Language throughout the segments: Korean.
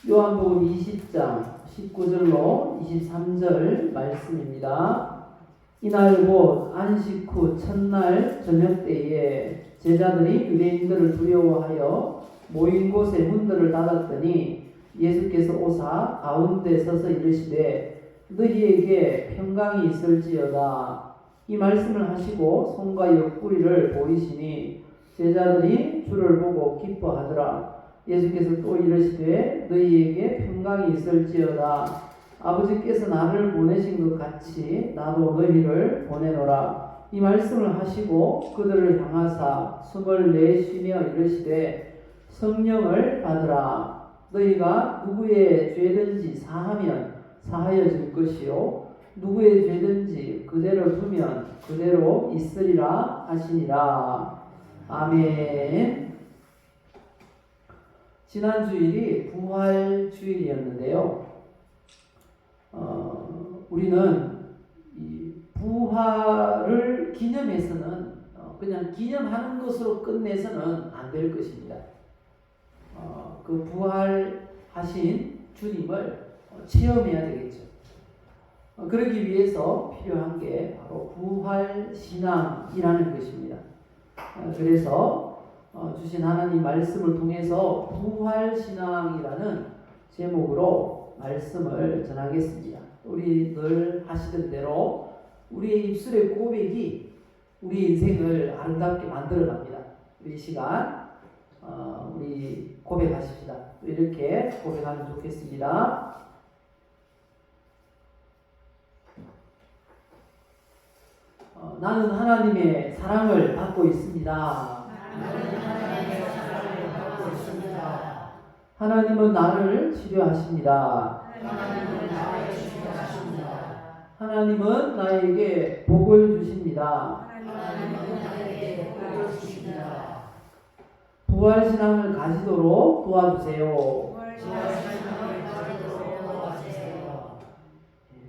요한복음 20장 19절로 23절 말씀입니다. 이날 곧 안식 후 첫날 저녁 때에 제자들이 유대인들을 두려워하여 모인 곳에 문들을 닫았더니 예수께서 오사 가운데 서서 이르시되 너희에게 평강이 있을지어다. 이 말씀을 하시고 손과 옆구리를 보이시니 제자들이 주를 보고 기뻐하더라. 예수께서 또 이르시되 너희에게 평강이 있을지어다. 아버지께서 나를 보내신 것 같이 나도 너희를 보내노라. 이 말씀을 하시고 그들을 향하사 숨을 내쉬며 이르시되 성령을 받으라. 너희가 누구의 죄든지 사하면 사하여질 것이요 누구의 죄든지 그대로 두면 그대로 있으리라 하시니라. 아멘. 지난 주일이 부활주일이었는데요. 우리는 이 부활을 기념해서는 그냥 기념하는 것으로 끝내서는 안 될 것입니다. 그 부활하신 주님을 체험해야 되겠죠. 그러기 위해서 필요한 게 바로 부활신앙이라는 것입니다. 그래서 주신 하나님 말씀을 통해서 부활신앙이라는 제목으로 말씀을 전하겠습니다. 우리 늘 하시던 대로 우리의 입술의 고백이 우리 인생을 아름답게 만들어갑니다. 우리 시간 우리 고백하십시다. 이렇게 고백하면 좋겠습니다. 나는 하나님의 사랑을 받고 있습니다. 하나님은 나를 치료하십니다. 하나님은 나에게 복을 주십니다. 부활신앙을 가지도록 도와주세요.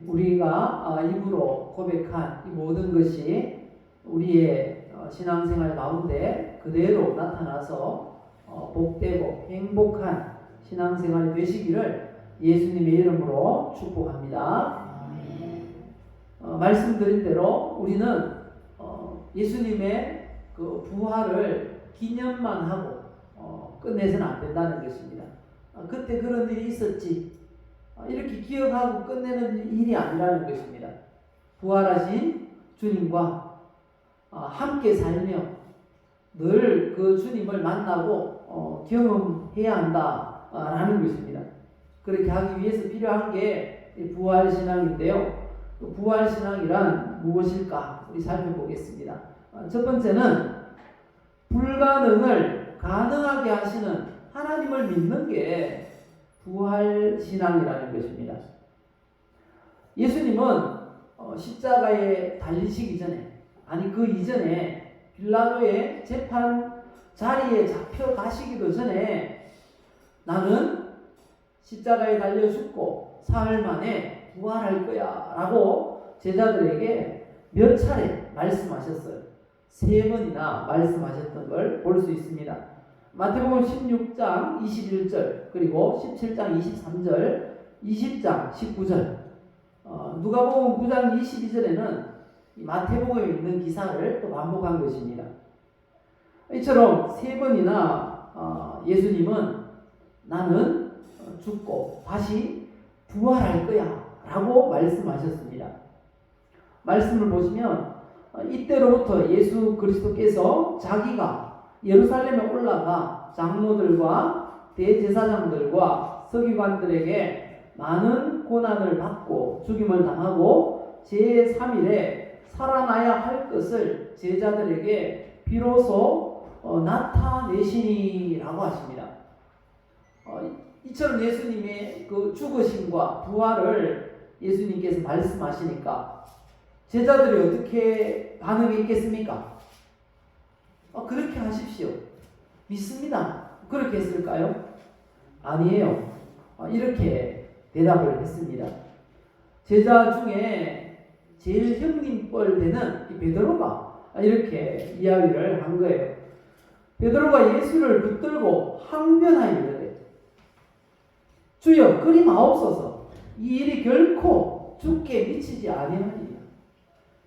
우리가 입으로 고백한 이 모든 것이 우리의 신앙생활 가운데 그대로 나타나서 복되고 행복한 신앙생활이 되시기를 예수님의 이름으로 축복합니다. 말씀드린 대로 우리는 예수님의 그 부활을 기념만 하고 끝내서는 안 된다는 것입니다. 그때 그런 일이 있었지 이렇게 기억하고 끝내는 일이 아니라는 것입니다. 부활하신 주님과 함께 살며 늘 그 주님을 만나고 경험해야 한다라는 것입니다. 그렇게 하기 위해서 필요한 게 부활신앙인데요. 부활신앙이란 무엇일까? 우리 살펴보겠습니다. 첫 번째는 불가능을 가능하게 하시는 하나님을 믿는 게 부활신앙이라는 것입니다. 예수님은 십자가에 달리시기 전에 아니 그 이전에 빌라도의 재판 자리에 잡혀가시기도 전에 나는 십자가에 달려 죽고 사흘 만에 부활할 거야 라고 제자들에게 몇 차례 말씀하셨어요. 3번이나 말씀하셨던 걸 볼 수 있습니다. 마태복음 16장 21절 그리고 17장 23절 20장 19절 누가복음 9장 22절에는 마태복음에 있는 기사를 또 반복한 것입니다. 이처럼 3번이나 예수님은 나는 죽고 다시 부활할 거야 라고 말씀하셨습니다. 말씀을 보시면 이때로부터 예수 그리스도께서 자기가 예루살렘에 올라가 장로들과 대제사장들과 서기관들에게 많은 고난을 받고 죽임을 당하고 제3일에 살아나야 할 것을 제자들에게 비로소 나타내시니라고 하십니다. 이처럼 예수님의 그 죽으심과 부활을 예수님께서 말씀하시니까 제자들이 어떻게 반응했겠습니까? 그렇게 하십시오. 믿습니다. 그렇게 했을까요? 아니에요. 이렇게 대답을 했습니다. 제자 중에 제일 형님뻘 되는 베드로가 이렇게 이야기를 한 거예요. 베드로가 예수를 붙들고 항변하여 이르되 주여 그리 마옵소서. 이 일이 결코 죽게 미치지 아니하니라.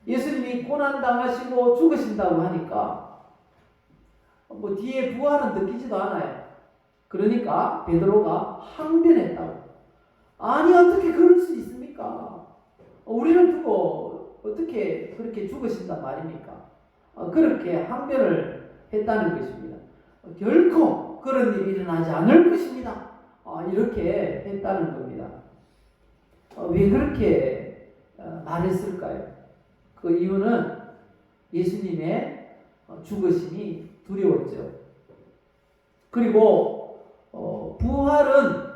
예수님이 고난당하시고 죽으신다고 하니까 뭐 뒤에 부활은 느끼지도 않아요. 그러니까 베드로가 항변했다고. 아니 어떻게 그럴 수 있습니까? 우리를 두고 어떻게 그렇게 죽으신단 말입니까? 그렇게 항변을 했다는 것입니다. 결코 그런 일이 일어나지 않을 것입니다. 이렇게 했다는 겁니다. 왜 그렇게 말했을까요? 그 이유는 예수님의 죽으심이 두려웠죠. 그리고 부활은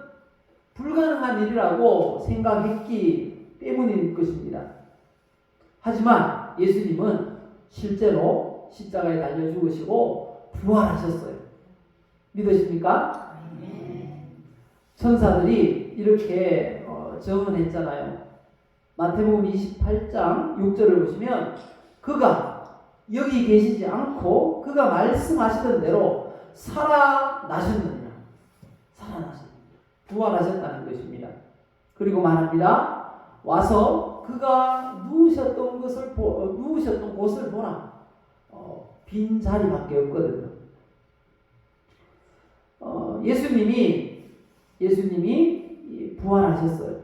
불가능한 일이라고 생각했기 때문인 것입니다. 하지만 예수님은 실제로 십자가에 달려 죽으시고 부활하셨어요. 믿으십니까? 천사들이 이렇게 증언했잖아요. 마태복음 28장 6절을 보시면 그가 여기 계시지 않고 그가 말씀하시던 대로 살아나셨느니라. 부활하셨다는 것입니다. 그리고 말합니다. 와서 그가 누우셨던 곳을 보라. 빈 자리밖에 없거든요. 예수님이 부활하셨어요.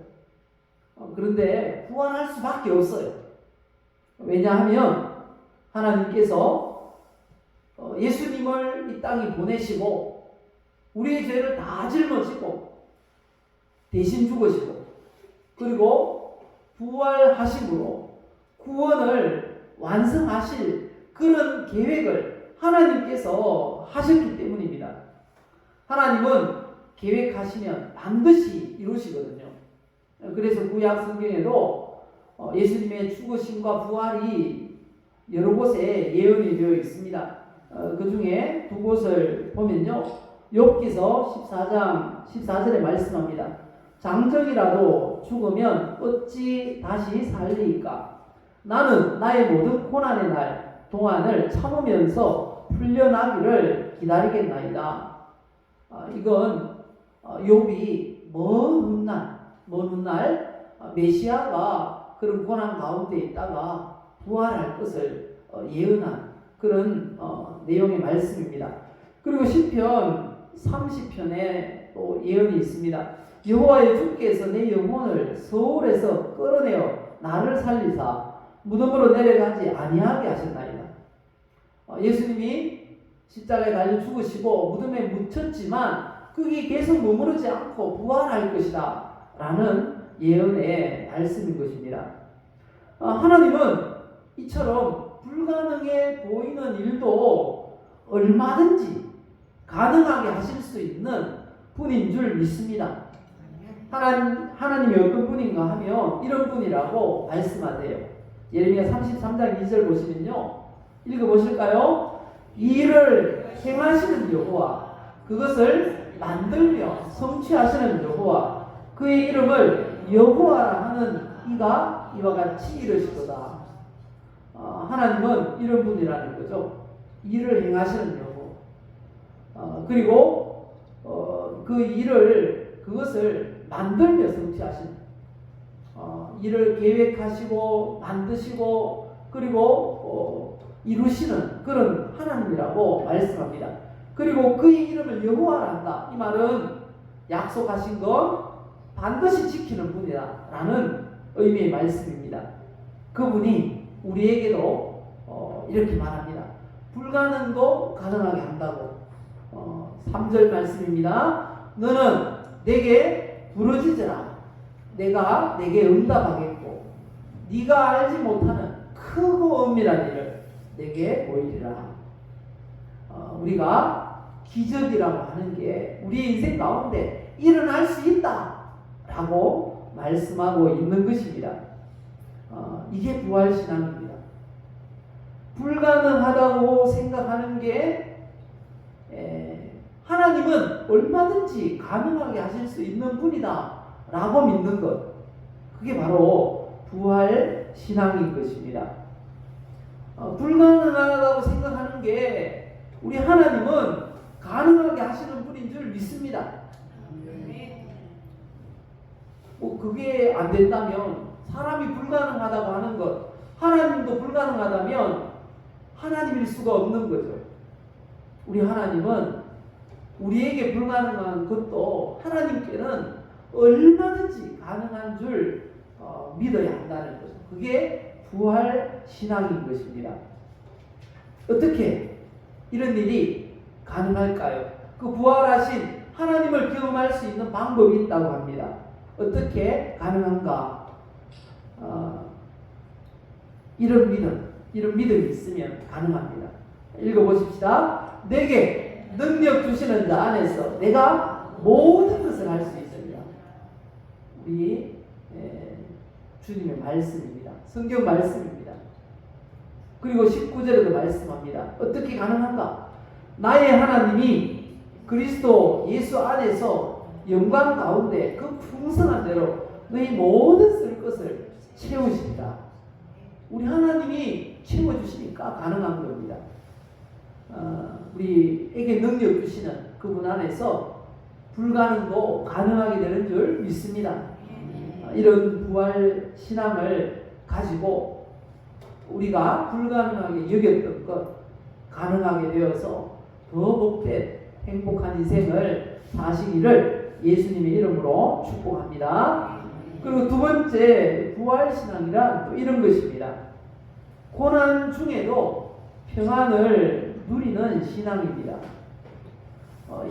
그런데 부활할 수밖에 없어요. 왜냐하면 하나님께서 예수님을 이 땅에 보내시고 우리의 죄를 다 짊어지고 대신 죽으시고 그리고 부활하심으로 구원을 완성하실 그런 계획을 하나님께서 하셨기 때문입니다. 하나님은 계획하시면 반드시 이루시거든요. 그래서 구약 성경에도 예수님의 죽으심과 부활이 여러 곳에 예언이 되어 있습니다. 그 중에 두 곳을 보면요. 욥기서 14장 14절에 말씀합니다. 장정이라도 죽으면 어찌 다시 살리이까? 나는 나의 모든 고난의 날 동안을 참으면서 풀려나기를 기다리겠나이다. 이건 욥이 먼 훗날 메시아가 그런 고난 가운데 있다가 부활할 것을 예언한 그런 내용의 말씀입니다. 그리고 시편 30편에 또 예언이 있습니다. 여호와의 주께서 내 영혼을 서울에서 끌어내어 나를 살리사 무덤으로 내려가지 아니하게 하셨나이다. 예수님이 십자가에 달려 죽으시고 무덤에 묻혔지만 거기 계속 머무르지 않고 부활할 것이다 라는 예언의 말씀인 것입니다. 하나님은 이처럼 불가능해 보이는 일도 얼마든지 가능하게 하실 수 있는 분인 줄 믿습니다. 하나님이 어떤 분인가 하면 이런 분이라고 말씀하세요. 예레미야 33장 2절 보시면요. 읽어보실까요? 이 일을 행하시는 여호와, 그것을 만들며 성취하시는 여호와, 그의 이름을 여호와라 하는 이가 이와 같이 이르시도다. 하나님은 이런 분이라는 거죠. 일을 행하시는 여호와. 그리고 그 일을 그것을 만들며 성취하시는 일을 계획하시고 만드시고 그리고 이루시는 그런 하나님이라고 말씀합니다. 그리고 그의 이름을 여호와라 한다. 이 말은 약속하신 건 반드시 지키는 분이다 라는 의미의 말씀입니다. 그분이 우리에게도 이렇게 말합니다. 불가능도 가능하게 한다고. 3절 말씀입니다. 너는 내게 부르짖으라. 내가 내게 응답하겠고 네가 알지 못하는 크고 엄밀한 일을 내게 보이리라. 우리가 기적이라고 하는 게 우리의 인생 가운데 일어날 수 있다라고 말씀하고 있는 것입니다. 이게 부활신앙입니다. 불가능하다고 생각하는 게 하나님은 얼마든지 가능하게 하실 수 있는 분이다 라고 믿는 것, 그게 바로 부활신앙인 것입니다. 불가능하다고 생각하는 게 우리 하나님은 가능하게 하시는 분인 줄 믿습니다. 그게 안 된다면, 사람이 불가능하다고 하는 것, 하나님도 불가능하다면 하나님일 수가 없는 거죠. 우리 하나님은 우리에게 불가능한 것도 하나님께는 얼마든지 가능한 줄 믿어야 한다는 거죠. 그게 부활 신앙인 것입니다. 어떻게 이런 일이 가능할까요? 그 부활하신 하나님을 경험할 수 있는 방법이 있다고 합니다. 어떻게 가능한가? 이런 믿음이 있으면 가능합니다. 읽어보십시다. 내게 능력 주시는 자 안에서 내가 모든 것을 할 수 있습니다. 우리 주님의 말씀입니다. 성경 말씀입니다. 그리고 19절에도 말씀합니다. 어떻게 가능한가? 나의 하나님이 그리스도 예수 안에서 영광 가운데 그 풍성한 대로 너희 모든 쓸 것을 채우십니다. 우리 하나님이 채워주시니까 가능한 겁니다. 우리에게 능력 주시는 그분 안에서 불가능도 가능하게 되는 줄 믿습니다. 이런 부활 신앙을 가지고 우리가 불가능하게 여겼던 것 가능하게 되어서 더 복된 행복한 인생을 사시기를 예수님의 이름으로 축복합니다. 그리고 두 번째 부활신앙이란 또 이런 것입니다. 고난 중에도 평안을 누리는 신앙입니다.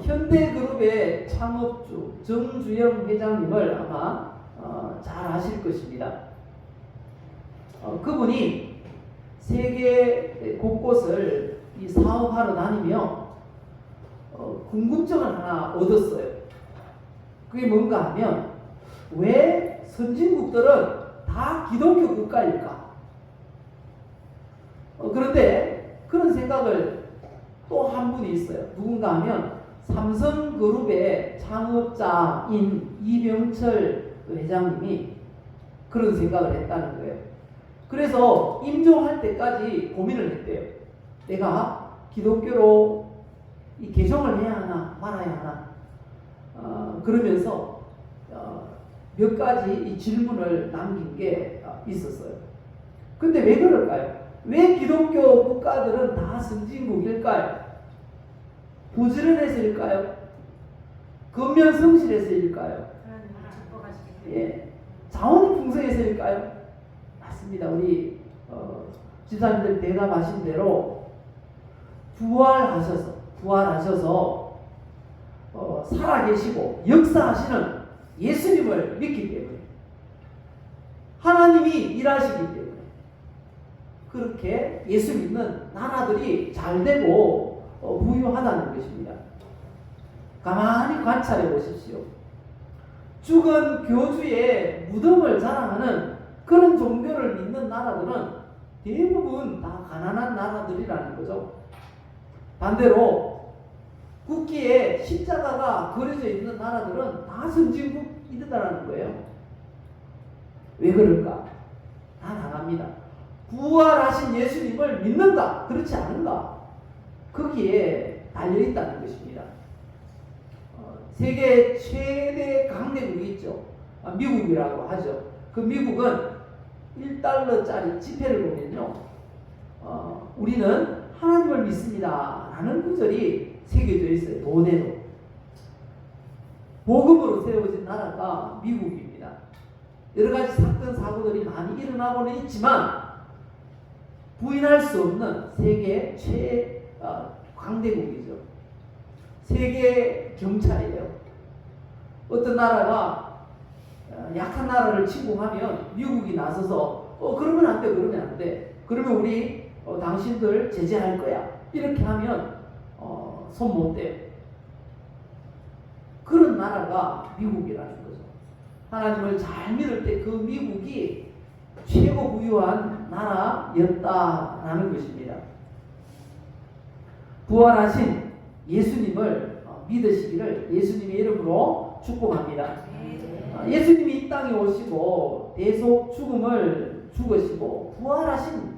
현대그룹의 창업주 정주영 회장님을 아마 잘 아실 것입니다. 그분이 세계 곳곳을 이 사업하러 다니며 궁금증을 하나 얻었어요. 그게 뭔가 하면 왜 선진국들은 다 기독교 국가일까? 그런데 그런 생각을 또 한 분이 있어요. 누군가 하면 삼성그룹의 창업자인 이병철 회장님이 그런 생각을 했다는 거예요. 그래서 임종할 때까지 고민을 했대요. 내가 기독교로 이 개종을 해야 하나 말아야 하나 그러면서 몇 가지 이 질문을 남긴 게 있었어요. 근데 왜 그럴까요? 왜 기독교 국가들은 다 선진국일까요? 부지런해서일까요? 근면성실해서일까요? 예, 자원이 풍성해서일까요? 맞습니다. 우리 집사님들 대답하신 대로 부활하셔서 살아계시고 역사하시는 예수님을 믿기 때문에, 하나님이 일하시기 때문에 그렇게 예수 믿는 나라들이 잘 되고 부유하다는 것입니다. 가만히 관찰해 보십시오. 죽은 교주의 무덤을 자랑하는 그런 종교를 믿는 나라들은 대부분 다 가난한 나라들이라는 거죠. 반대로 국기에 십자가가 그려져 있는 나라들은 다 선진국이다라는 거예요. 왜 그럴까? 다 나갑니다. 부활하신 예수님을 믿는가? 그렇지 않은가? 거기에 달려있다는 것입니다. 세계 최대 강대국이 있죠. 미국이라고 하죠. 그 미국은 1달러짜리 지폐를 보면요, 우리는 하나님을 믿습니다 라는 구절이 새겨져 있어요. 돈에도. 복음으로 세워진 나라가 미국입니다. 여러가지 사건 사고들이 많이 일어나고는 있지만 부인할 수 없는 세계 강대국이죠. 세계 경찰이에요. 어떤 나라가 약한 나라를 침공하면 미국이 나서서 그러면 안 돼, 그러면 안 돼. 그러면 우리 당신들 제재할 거야. 이렇게 하면 손 못 대요. 그런 나라가 미국이라는 거죠. 하나님을 잘 믿을 때 그 미국이 최고 부유한 나라였다라는 것입니다. 부활하신 예수님을 믿으시기를 예수님의 이름으로 축복합니다. 예수님이 이 땅에 오시고 대속 죽음을 죽으시고 부활하신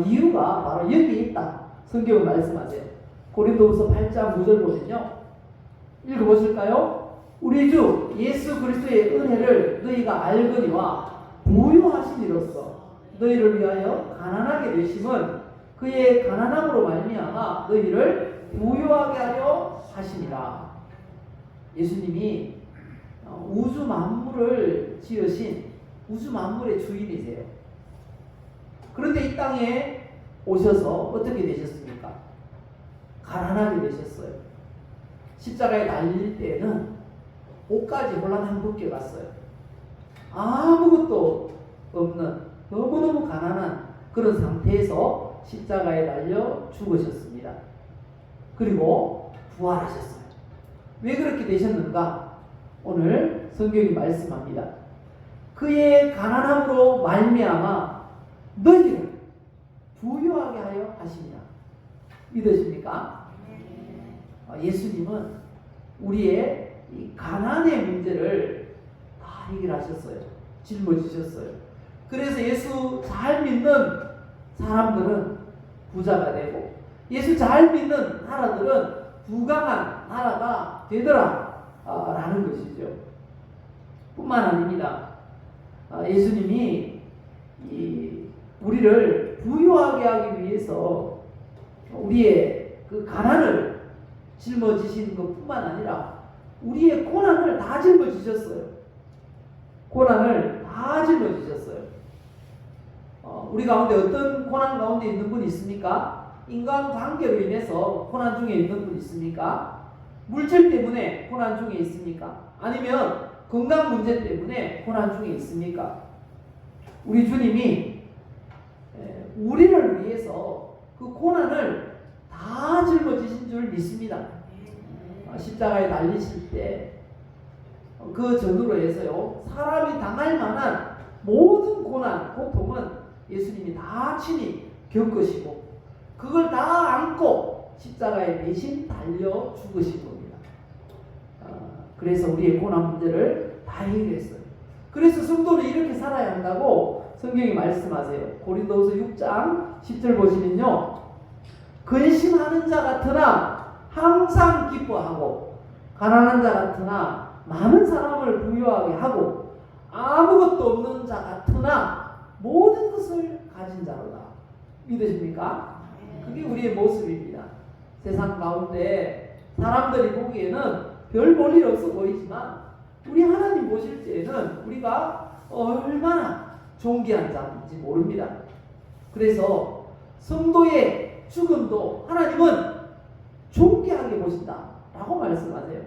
이유가 바로 여기에 있다. 성경은 말씀하세요. 고린도후서 8장 9절 보면요. 읽어보실까요? 우리 주 예수 그리스도의 은혜를 너희가 알거니와 부유하심이로써 너희를 위하여 가난하게 되심은 그의 가난함으로 말미암아 너희를 부유하게 하려 하심이라. 예수님이 우주 만물을 지으신 우주 만물의 주인이세요. 그런데 이 땅에 오셔서 어떻게 되셨습니까? 가난하게 되셨어요. 십자가에 달릴 때는 옷까지 홀라당 벗겨갔어요. 아무것도 없는 너무너무 가난한 그런 상태에서 십자가에 달려 죽으셨습니다. 그리고 부활하셨어요. 왜 그렇게 되셨는가? 오늘 성경이 말씀합니다. 그의 가난함으로 말미암아 너희를 부유하게 하여 하시니라. 믿으십니까? 예수님은 우리의 이 가난의 문제를 다 해결하셨어요. 짊어지셨어요. 그래서 예수 잘 믿는 사람들은 부자가 되고 예수 잘 믿는 나라들은 부강한 나라가 되더라 라는 것이죠. 뿐만 아닙니다. 예수님이 우리를 부유하게 하기 위해서 우리의 그 가난을 짊어지신 것뿐만 아니라 우리의 고난을 다 짊어지셨어요. 고난을 다 짊어지셨어요. 우리 가운데 어떤 고난 가운데 있는 분이 있습니까? 인간관계로 인해서 고난 중에 있는 분 있습니까? 물질 때문에 고난 중에 있습니까? 아니면 건강 문제 때문에 고난 중에 있습니까? 우리 주님이 우리를 위해서 그 고난을 다 짊어지신 줄 믿습니다. 십자가에 달리실 때 그 전으로 해서요, 사람이 당할 만한 모든 고난, 고통은 예수님이 다 친히 겪으시고 그걸 다 안고 십자가에 대신 달려 죽으신 겁니다. 그래서 우리의 고난 문제를 다 해결했어요. 그래서 성도는 이렇게 살아야 한다고 성경이 말씀하세요. 고린도후서 6장 10절 보시면요, 근심하는 자 같으나 항상 기뻐하고 가난한 자 같으나 많은 사람을 부유하게 하고 아무것도 없는 자 같으나 모든 것을 가진 자로다. 믿으십니까? 그게 우리의 모습입니다. 세상 가운데 사람들이 보기에는 별 볼 일 없어 보이지만 우리 하나님 보실 때에는 우리가 얼마나 존귀한 자인지 모릅니다. 그래서 성도의 죽음도 하나님은 존귀하게 보신다라고 말씀하세요.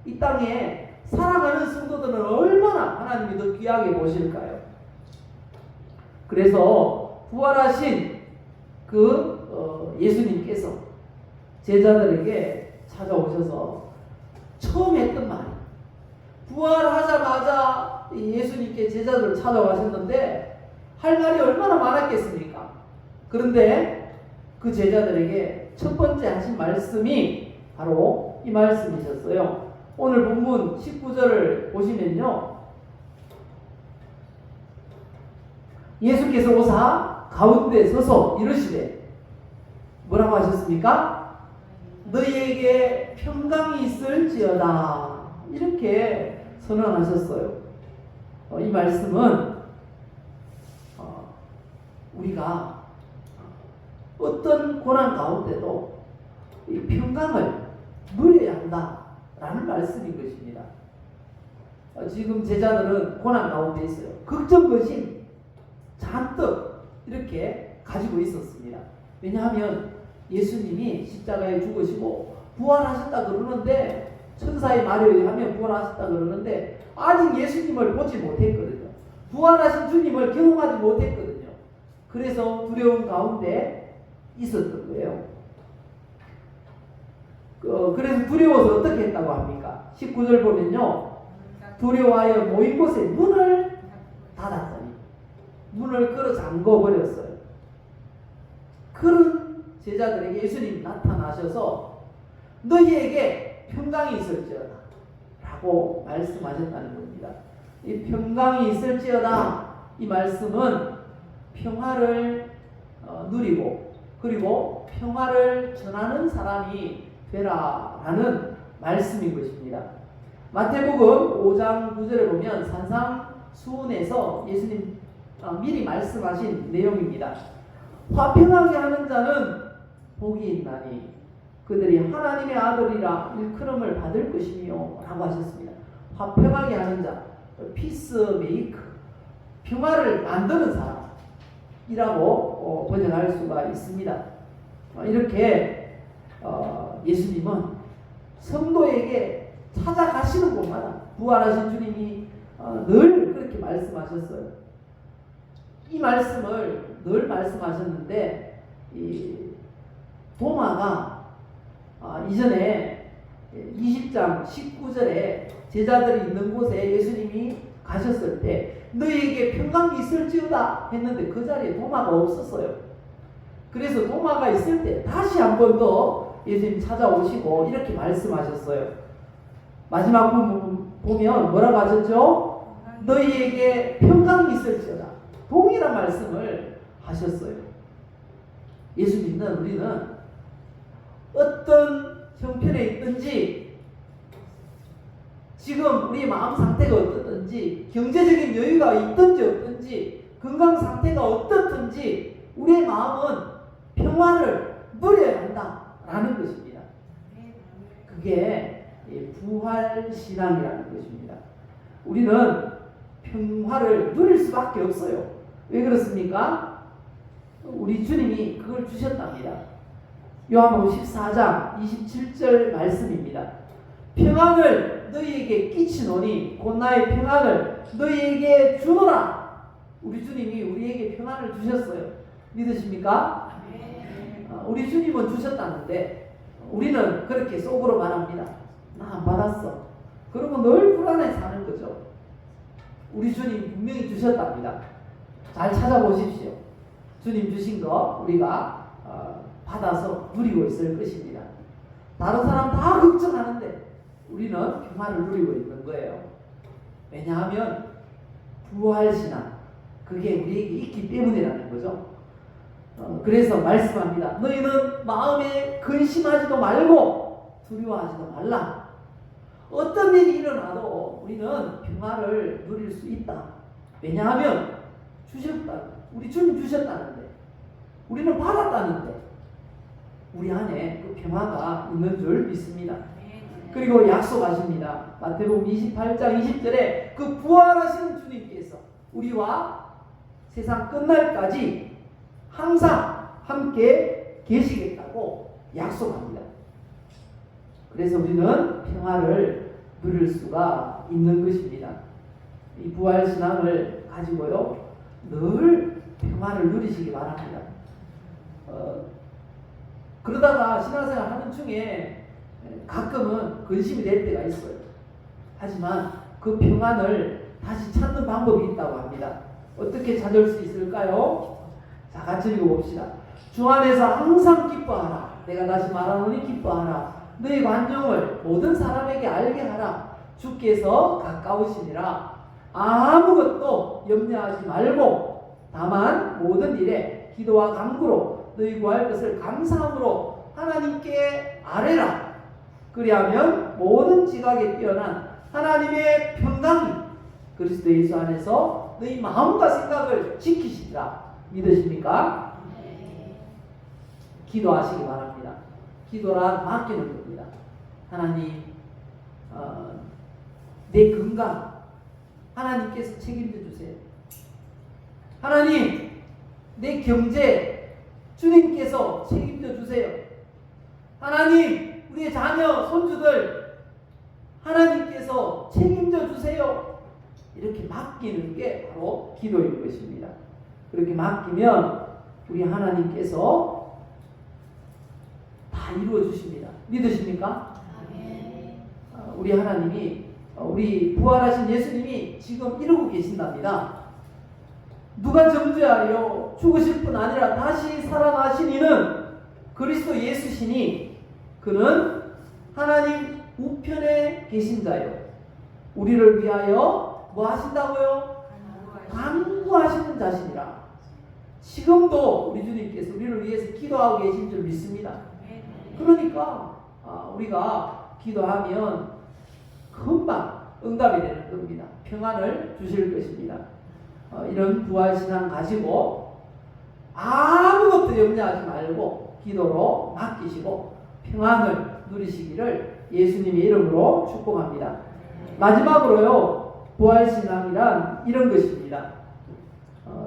이 땅에 살아가는 성도들은 얼마나 하나님이 더 귀하게 보실까요? 그래서 부활하신 예수님께서 제자들에게 찾아오셔서 처음 했던 말이, 부활하자마자 예수님께 제자들을 찾아가셨는데 할 말이 얼마나 많았겠습니까? 그런데 그 제자들에게 첫 번째 하신 말씀이 바로 이 말씀이셨어요. 오늘 본문 19절을 보시면요, 예수께서 오사 가운데 서서 이르시되 뭐라고 하셨습니까? 너희에게 평강이 있을지어다, 이렇게 선언하셨어요. 이 말씀은 우리가 어떤 고난 가운데도 이 평강을 누려야 한다라는 말씀인 것입니다. 지금 제자들은 고난 가운데 있어요. 걱정거심 잔뜩 이렇게 가지고 있었습니다. 왜냐하면 예수님이 십자가에 죽으시고 부활하셨다 그러는데, 천사의 말에 의하면 부활하셨다 그러는데 아직 예수님을 보지 못했거든요. 부활하신 주님을 경험하지 못했거든요. 그래서 두려움 가운데 있었던 거예요. 그래서 두려워서 어떻게 했다고 합니까? 19절 보면요, 두려워하여 모인 곳에 문을 닫았더니 문을 끌어 잠궈 버렸어요. 그런 제자들에게 예수님이 나타나셔서 너희에게 평강이 있을지어다 라고 말씀하셨다는 겁니다. 이 평강이 있을지어다, 이 말씀은 평화를 누리고 그리고 평화를 전하는 사람이 되라 라는 말씀인 것입니다. 마태복음 5장 9절에 보면 산상수훈에서 예수님 미리 말씀하신 내용입니다. 화평하게 하는 자는 복이 있나니 그들이 하나님의 아들이라 일컬음을 받을 것이며 라고 하셨습니다. 화평하게 하는 자, 피스메이커, 평화를 만드는 사람이라고 번역할 수가 있습니다. 이렇게 예수님은 성도에게 찾아가시는 곳마다 부활하신 주님이 늘 그렇게 말씀하셨어요. 이 말씀을 늘 말씀하셨는데 이 도마가 이전에 20장 19절에 제자들이 있는 곳에 예수님이 가셨을 때 너희에게 평강이 있을지어다 했는데 그 자리에 도마가 없었어요. 그래서 도마가 있을 때 다시 한 번 더 예수님 찾아오시고 이렇게 말씀하셨어요. 마지막 부분 보면 뭐라고 하셨죠? 너희에게 평강이 있을지어다. 동일한 말씀을 하셨어요. 예수 믿는 우리는 어떤 형편에 있든지 지금 우리 마음 상태가 어떻든지 경제적인 여유가 있든지 없든지 건강 상태가 어떻든지 우리의 마음은 평화를 누려야 한다라는 것입니다. 그게 부활신앙이라는 것입니다. 우리는 평화를 누릴 수밖에 없어요. 왜 그렇습니까? 우리 주님이 그걸 주셨답니다. 요한복음 14장 27절 말씀입니다. 평안을 너희에게 끼치노니 곧 나의 평안을 너희에게 주노라. 우리 주님이 우리에게 평안을 주셨어요. 믿으십니까? 우리 주님은 주셨다는데 우리는 그렇게 속으로 말합니다. 나 안 받았어. 그러고 늘 불안해 사는 거죠. 우리 주님 분명히 주셨답니다. 잘 찾아보십시오. 주님 주신 거 우리가 받아서 누리고 있을 것입니다. 다른 사람 다 걱정하는데 우리는 평화를 누리고 있는 거예요. 왜냐하면 부활신앙 그게 우리에게 있기 때문이라는 거죠. 그래서 말씀합니다. 너희는 마음에 근심하지도 말고 두려워하지도 말라. 어떤 일이 일어나도 우리는 평화를 누릴 수 있다. 왜냐하면 주셨다. 우리 주님 주셨다는데 우리는 받았다는데 우리 안에 그 평화가 있는 줄 믿습니다. 그리고 약속하십니다. 마태복음 28장 20절에 그 부활하신 주님께서 우리와 세상 끝날까지 항상 함께 계시겠다고 약속합니다. 그래서 우리는 평화를 누릴 수가 있는 것입니다. 이 부활신앙을 가지고요 늘 평화를 누리시기 바랍니다. 그러다가 신앙생활 하는 중에 가끔은 근심이 될 때가 있어요. 하지만 그 평안을 다시 찾는 방법이 있다고 합니다. 어떻게 찾을 수 있을까요? 자, 같이 읽어봅시다. 주 안에서 항상 기뻐하라. 내가 다시 말하노니 기뻐하라. 너희 관용을 모든 사람에게 알게 하라. 주께서 가까우시니라. 아무것도 염려하지 말고 다만 모든 일에 기도와 간구로 너희 구할 것을 감사함으로 하나님께 아뢰라. 그리하면 모든 지각에 뛰어난 하나님의 평강이 그리스도 예수 안에서 너희 마음과 생각을 지키시리라. 믿으십니까? 기도하시기 바랍니다. 기도란 맡기는 겁니다. 하나님, 내 건강 하나님께서 책임져 주세요. 하나님, 내 경제 주님께서 책임져 주세요. 하나님, 우리의 자녀, 손주들 하나님께서 책임져 주세요. 이렇게 맡기는 게 바로 기도인 것입니다. 그렇게 맡기면 우리 하나님께서 다 이루어 주십니다. 믿으십니까? 우리 하나님이 우리 부활하신 예수님이 지금 이루고 계신답니다. 누가 정죄하려 죽으실 뿐 아니라 다시 살아나신 이는 그리스도 예수시니 그는 하나님 우편에 계신 자요 우리를 위하여 뭐 하신다고요? 간구하시는 자신이라. 지금도 우리 주님께서 우리를 위해서 기도하고 계신 줄 믿습니다. 그러니까 우리가 기도하면 금방 응답이 되는 겁니다. 평안을 주실 것입니다. 이런 부활신앙 가지고 아무것도 염려하지 말고 기도로 맡기시고 평안을 누리시기를 예수님의 이름으로 축복합니다. 마지막으로요, 부활신앙이란 이런 것입니다.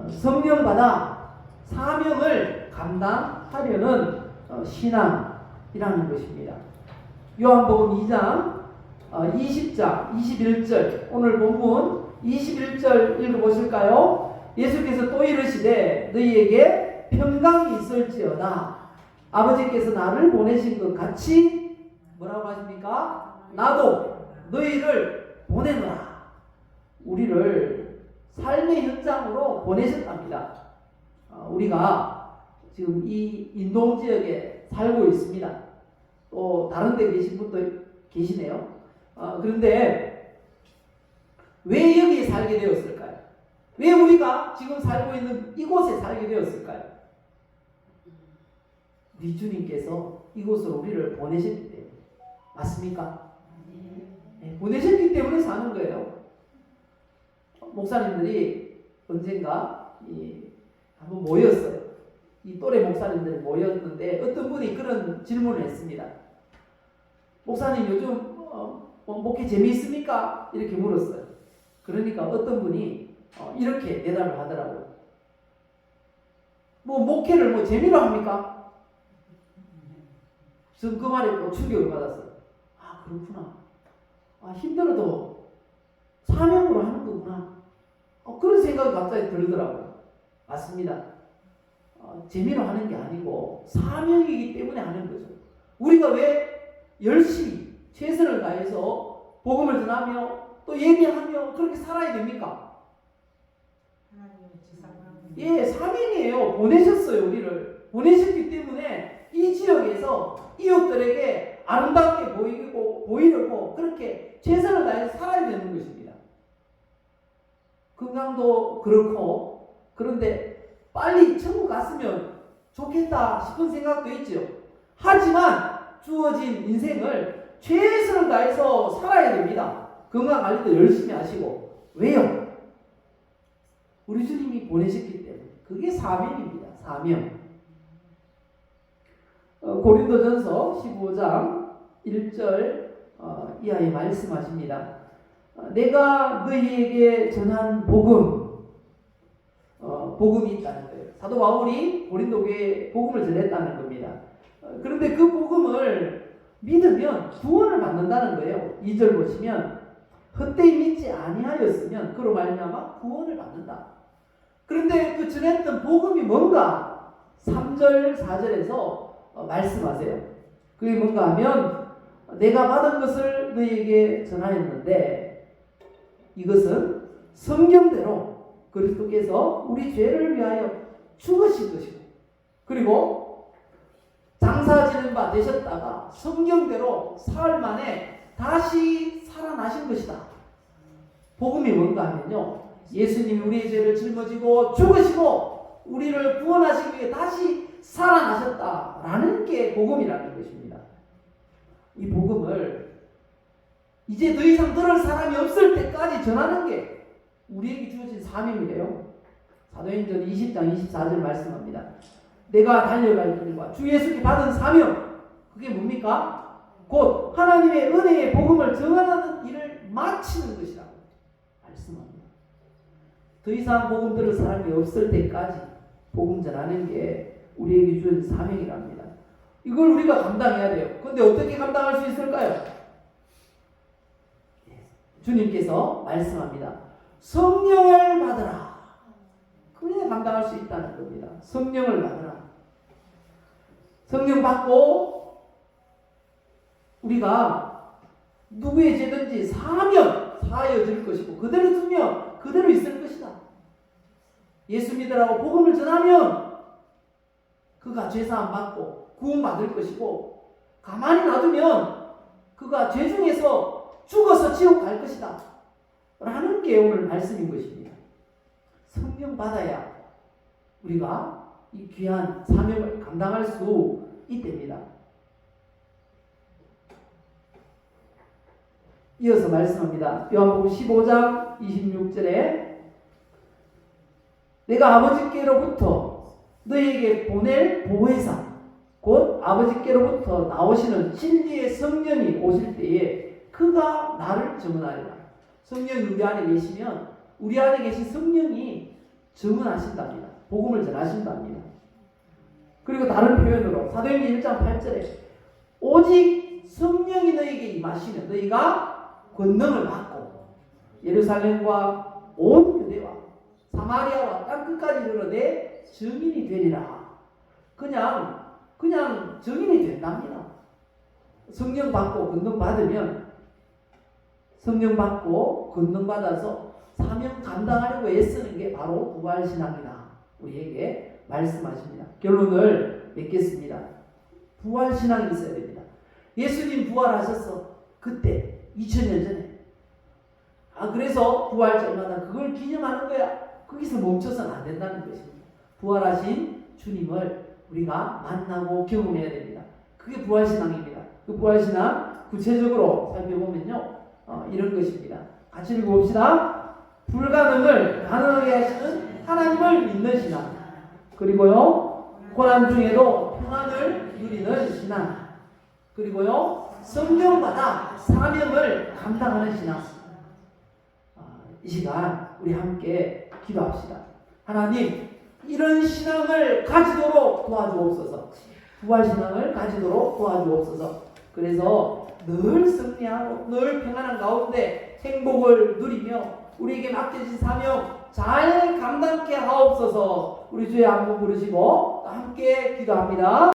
성령 받아 사명을 감당하려는 신앙이라는 것입니다. 요한복음 2장 20장 21절, 오늘 본문 21절 읽어보실까요? 예수께서 또 이르시되 너희에게 평강이 있을지어다. 아버지께서 나를 보내신 것 같이 뭐라고 하십니까? 나도 너희를 보내노라. 우리를 삶의 현장으로 보내셨답니다. 우리가 지금 이 인도 지역에 살고 있습니다. 또 다른 데 계신 분도 계시네요. 그런데 왜 여기에 살게 되었을까요? 왜 우리가 지금 살고 있는 이곳에 살게 되었을까요? 우리 주님께서 이곳으로 우리를 보내셨기 때문에. 맞습니까? 네, 보내셨기 때문에 사는 거예요. 목사님들이 언젠가 한번 모였어요. 이 또래 목사님들이 모였는데 어떤 분이 그런 질문을 했습니다. 목사님 요즘 목회 재미있습니까? 이렇게 물었어요. 그러니까 어떤 분이 이렇게 대답을 하더라고요. 목회를 재미로 합니까? 저는 그 말에 충격을 받았어요. 아, 그렇구나. 힘들어도 사명으로 하는 거구나. 그런 생각이 갑자기 들더라고요. 맞습니다. 재미로 하는 게 아니고 사명이기 때문에 하는 거죠. 우리가 왜 열심히 최선을 다해서 복음을 전하며 또 예배하며 그렇게 살아야 됩니까? 예, 사명이에요. 보내셨어요. 우리를 보내셨기 때문에 이 지역에서 이웃들에게 아름답게 보이려고 그렇게 최선을 다해서 살아야 되는 것입니다. 건강도 그렇고, 그런데 빨리 천국 갔으면 좋겠다 싶은 생각도 있죠. 하지만 주어진 인생을 최선을 다해서 살아야 됩니다. 건강관리도 열심히 하시고. 왜요? 우리 주님이 보내셨기 때문에. 그게 사명입니다. 사명. 고린도전서 15장 1절 이하에 말씀하십니다. 내가 너희에게 전한 복음이 있다는 거예요. 사도 바울이 고린도 교회에 복음을 전했다는 겁니다. 그런데 그 복음을 믿으면 구원을 받는다는 거예요. 2절 보시면 헛되이 믿지 아니하였으면 그로 말미암아 구원을 받는다. 그런데 그 전했던 복음이 뭔가 3절 4절에서 말씀하세요. 그게 뭔가 하면 내가 받은 것을 너희에게 전하였는데 이것은 성경대로 그리스도께서 우리 죄를 위하여 죽으신 것이고, 그리고 장사지는 바 되셨다가 성경대로 사흘 만에 다시 살아나신 것이다. 복음이 뭔가 하면요, 예수님이 우리의 죄를 짊어지고 죽으시고 우리를 구원하시기 위해 다시 살아나셨다라는 게 복음이라는 것입니다. 이 복음을 이제 더 이상 들을 사람이 없을 때까지 전하는 게 우리에게 주어진 사명이래요. 사도행전 20장 24절 말씀합니다. 내가 달려갈 길과 주 예수께 받은 사명, 그게 뭡니까? 곧 하나님의 은혜의 복음을 전하는 일을 마치는 것이라고 말씀합니다. 더 이상 복음 들을 사람이 없을 때까지 복음 전하는 게 우리에게 주어진 사명이랍니다. 이걸 우리가 감당해야 돼요. 그런데 어떻게 감당할 수 있을까요? 주님께서 말씀합니다. 성령을 받으라. 그래야 감당할 수 있다는 겁니다. 성령을 받으라. 성령 받고 우리가 누구의 죄든지 사하여질 것이고 그대로 두면 그대로 있을 것이다. 예수 믿으라고 복음을 전하면 그가 죄사함 받고 구원받을 것이고, 가만히 놔두면 그가 죄 중에서 죽어서 지옥 갈 것이다 라는 게 오늘 말씀인 것입니다. 성령 받아야 우리가 이 귀한 사명을 감당할 수 있답니다. 이어서 말씀합니다. 요한복음 15장 26절에 내가 아버지께로부터 너희에게 보낼 보혜사 곧 아버지께로부터 나오시는 진리의 성령이 오실 때에 그가 나를 증언하리라. 성령이 우리 안에 계시면 우리 안에 계신 성령이 증언하신답니다. 복음을 전하신답니다. 그리고 다른 표현으로 사도행전 1장 8절에 오직 성령이 너희에게 임하시면 너희가 권능을 받고 예루살렘과 온 유대와 사마리아와 땅끝까지 이르러 내 증인이 되리라. 그냥 증인이 된답니다. 성령 받고 권능 받으면 성령 받고 권능 받아서 사명 감당하려고 애쓰는 게 바로 부활신앙이다. 우리에게 말씀하십니다. 결론을 맺겠습니다. 부활신앙이 있어야 됩니다. 예수님 부활하셨어. 그때 2000년 전에. 그래서 부활절마다 그걸 기념하는 거야. 거기서 멈춰서는 안 된다는 것입니다. 부활하신 주님을 우리가 만나고 경험해야 됩니다. 그게 부활신앙입니다. 그 부활신앙 구체적으로 살펴보면요. 이런 것입니다. 같이 읽어봅시다. 불가능을 가능하게 하시는 하나님을 믿는 신앙. 그리고요. 고난 중에도 평안을 누리는 신앙. 그리고요. 성령받아 사명을 감당하는 신앙. 이 시간 우리 함께 기도합시다. 하나님, 이런 신앙을 가지도록 도와주옵소서. 부활신앙을 가지도록 도와주옵소서. 그래서 늘 승리하고 늘 평안한 가운데 행복을 누리며 우리에게 맡겨진 사명 잘 감당케 하옵소서. 우리 주의 한번 부르시고 함께 기도합니다.